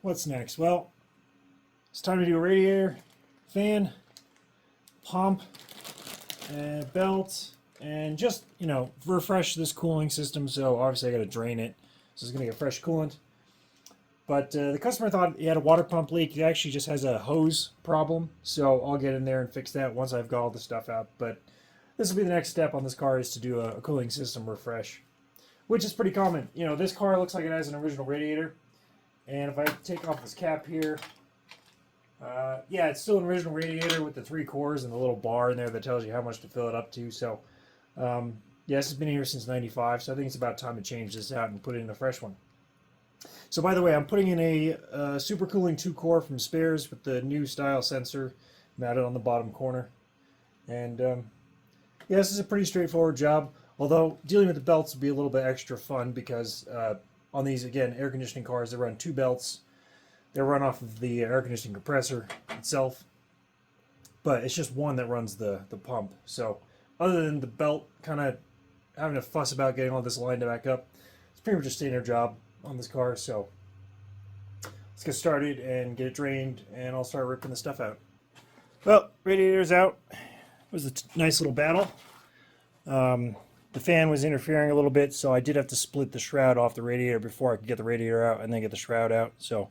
What's next? Well, it's time to do a radiator, fan, pump, and belt, and just, refresh this cooling system. So obviously I got to drain it. So it's going to get fresh coolant. But the customer thought he had a water pump leak. He actually just has a hose problem. So I'll get in there and fix that once I've got all the stuff out. But this will be the next step on this car, is to do a cooling system refresh, which is pretty common. This car looks like it has an original radiator. And if I take off this cap here, yeah, it's still an original radiator with the 3 cores and the little bar in there that tells you how much to fill it up to. So, yeah, this has been here since '95, so I think it's about time to change this out and put in a fresh one. So, by the way, I'm putting in a super cooling 2-core from Spares with the new style sensor mounted on the bottom corner. And, yeah, this is a pretty straightforward job, although dealing with the belts will be a little bit extra fun because on these, again, air conditioning cars, they run 2 belts. They run off of the air conditioning compressor itself, but it's just one that runs the pump. So other than the belt kind of having to fuss about getting all this lined back up, it's pretty much a standard job on this car. So let's get started and get it drained, and I'll start ripping the stuff out. Well, radiator's out. It was a nice little battle. The fan was interfering a little bit, so I did have to split the shroud off the radiator before I could get the radiator out and then get the shroud out. So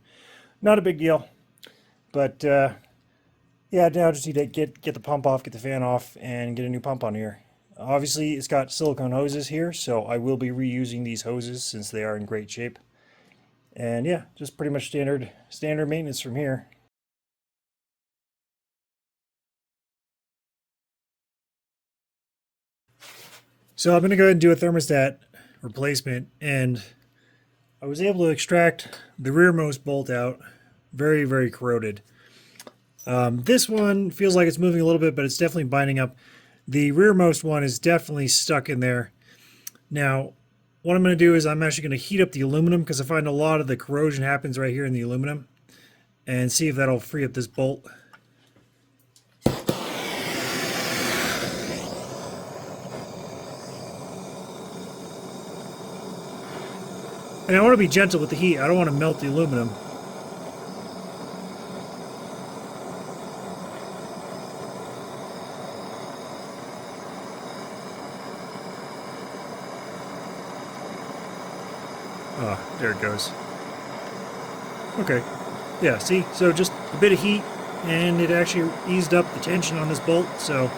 not a big deal. But yeah, now I just need to get the pump off, get the fan off, and get a new pump on here. Obviously, it's got silicone hoses here, so I will be reusing these hoses since they are in great shape. And yeah, just pretty much standard maintenance from here. So I'm going to go ahead and do a thermostat replacement, and I was able to extract the rearmost bolt out. Very, very corroded. This one feels like it's moving a little bit, but it's definitely binding up. The rearmost one is definitely stuck in there. Now, what I'm going to do is I'm actually going to heat up the aluminum, because I find a lot of the corrosion happens right here in the aluminum, and see if that'll free up this bolt. And I want to be gentle with the heat. I don't want to melt the aluminum. Oh, there it goes. Okay. Yeah, see? So just a bit of heat, and it actually eased up the tension on this bolt. So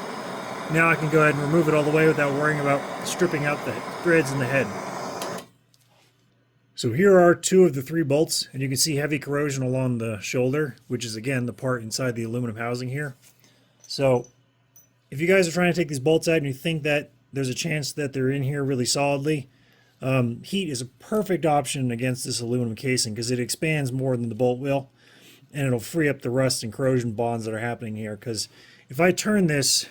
now I can go ahead and remove it all the way without worrying about stripping out the threads in the head. So here are 2 of the 3 bolts, and you can see heavy corrosion along the shoulder, which is again the part inside the aluminum housing here. So if you guys are trying to take these bolts out and you think that there's a chance that they're in here really solidly, heat is a perfect option against this aluminum casing because it expands more than the bolt will, and it'll free up the rust and corrosion bonds that are happening here. Because if I turn this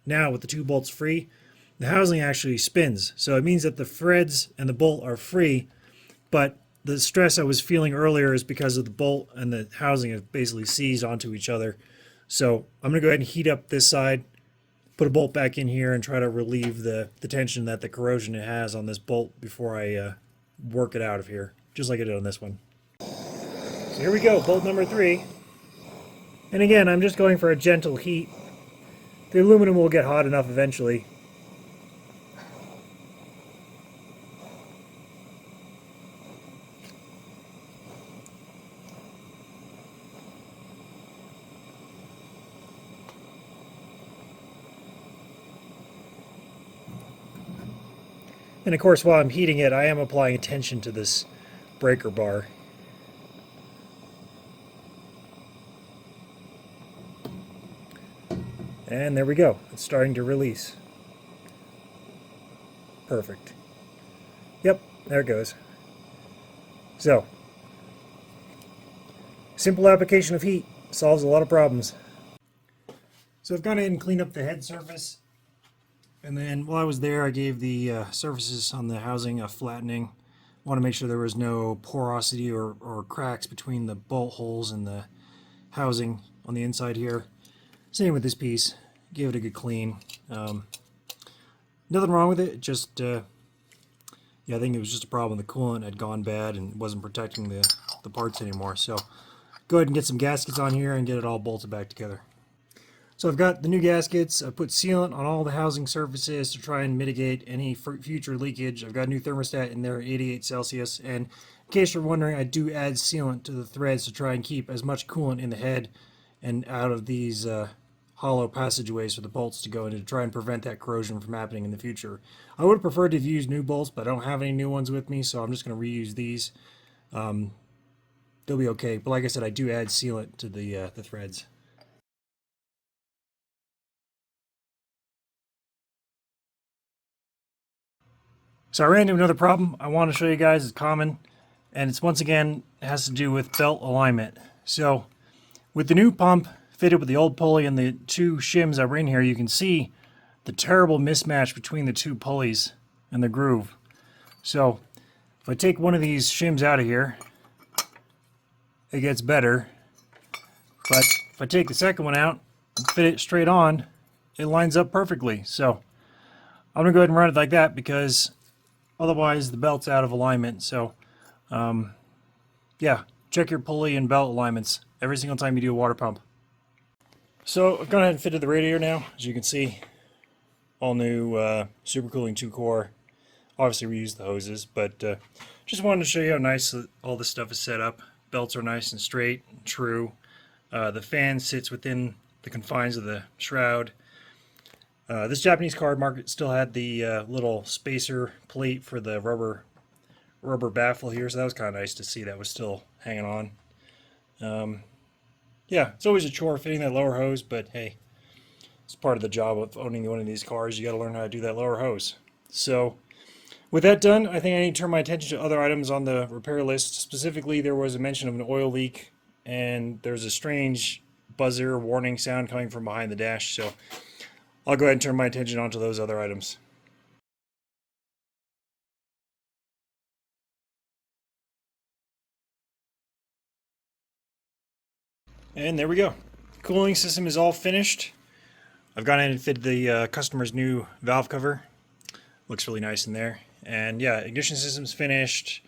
now with the 2 bolts free, the housing actually spins. So it means that the threads and the bolt are free, but the stress I was feeling earlier is because of the bolt and the housing have basically seized onto each other. So I'm going to go ahead and heat up this side, put a bolt back in here, and try to relieve the tension that the corrosion it has on this bolt before I work it out of here, just like I did on this one. So here we go, bolt number 3. And again, I'm just going for a gentle heat. The aluminum will get hot enough eventually. And of course, while I'm heating it, I am applying tension to this breaker bar. And there we go. It's starting to release. Perfect. Yep, there it goes. So, simple application of heat solves a lot of problems. So I've gone in and cleaned up the head surface. And then while I was there, I gave the surfaces on the housing a flattening. I want to make sure there was no porosity or cracks between the bolt holes and the housing on the inside here. Same with this piece. Gave it a good clean. Nothing wrong with it. Just, yeah, I think it was just a problem. The coolant had gone bad and wasn't protecting the the parts anymore. So go ahead and get some gaskets on here and get it all bolted back together. So I've got the new gaskets. I put sealant on all the housing surfaces to try and mitigate any future leakage. I've got a new thermostat in there, 88 Celsius. And in case you're wondering, I do add sealant to the threads to try and keep as much coolant in the head and out of these hollow passageways for the bolts to go into to try and prevent that corrosion from happening in the future. I would have preferred to have used new bolts, but I don't have any new ones with me, so I'm just going to reuse these. They'll be okay. But like I said, I do add sealant to the threads. So I ran into another problem I want to show you guys. It's common, and it's once again has to do with belt alignment. So with the new pump fitted with the old pulley and the two shims that were in here, you can see the terrible mismatch between the two pulleys and the groove. So if I take one of these shims out of here, it gets better. But if I take the second one out and fit it straight on, it lines up perfectly. So I'm going to go ahead and run it like that because otherwise the belt's out of alignment. So yeah, check your pulley and belt alignments every single time you do a water pump. So I've gone ahead and fitted the radiator now. As you can see, all new supercooling 2-core. Obviously we used the hoses, but just wanted to show you how nice all this stuff is set up. Belts are nice and straight and true. The fan sits within the confines of the shroud. This Japanese card market still had the little spacer plate for the rubber baffle here, so that was kind of nice to see that was still hanging on. Yeah, it's always a chore fitting that lower hose, but hey, it's part of the job of owning one of these cars. You got to learn how to do that lower hose. So with that done, I think I need to turn my attention to other items on the repair list. Specifically, there was a mention of an oil leak, and there's a strange buzzer warning sound coming from behind the dash, so I'll go ahead and turn my attention onto those other items. And there we go. The cooling system is all finished. I've gone in and fitted the customer's new valve cover. Looks really nice in there. And yeah, ignition system's finished.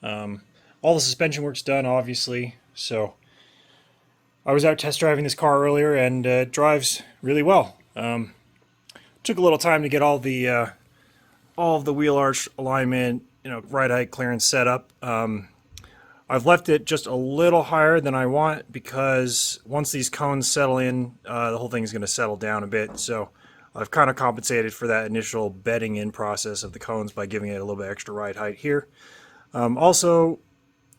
All the suspension work's done, obviously. So I was out test driving this car earlier, and it drives really well. Took a little time to get all of the wheel arch alignment, ride height clearance set up. I've left it just a little higher than I want because once these cones settle in, the whole thing is going to settle down a bit. So I've kind of compensated for that initial bedding in process of the cones by giving it a little bit extra ride height here. Also,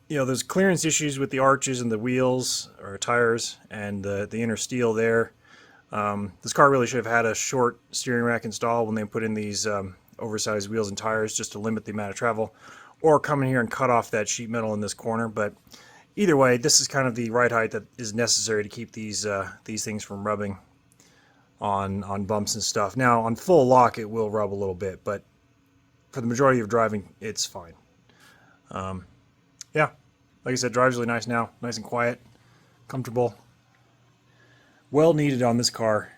there's clearance issues with the arches and the wheels or tires and the inner steel there. This car really should have had a short steering rack installed when they put in these oversized wheels and tires just to limit the amount of travel, or come in here and cut off that sheet metal in this corner. But either way, this is kind of the ride height that is necessary to keep these things from rubbing on bumps and stuff. Now on full lock it will rub a little bit, but for the majority of driving it's fine. Yeah, like I said, drives really nice now, nice and quiet, comfortable. Well needed on this car.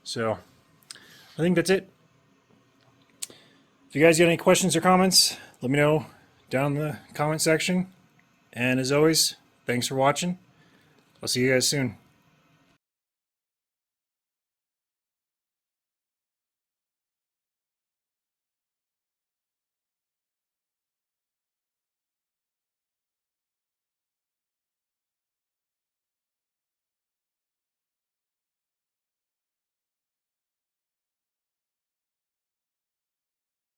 So I think that's it. If you guys got any questions or comments, let me know down in the comment section. And as always, thanks for watching. I'll see you guys soon.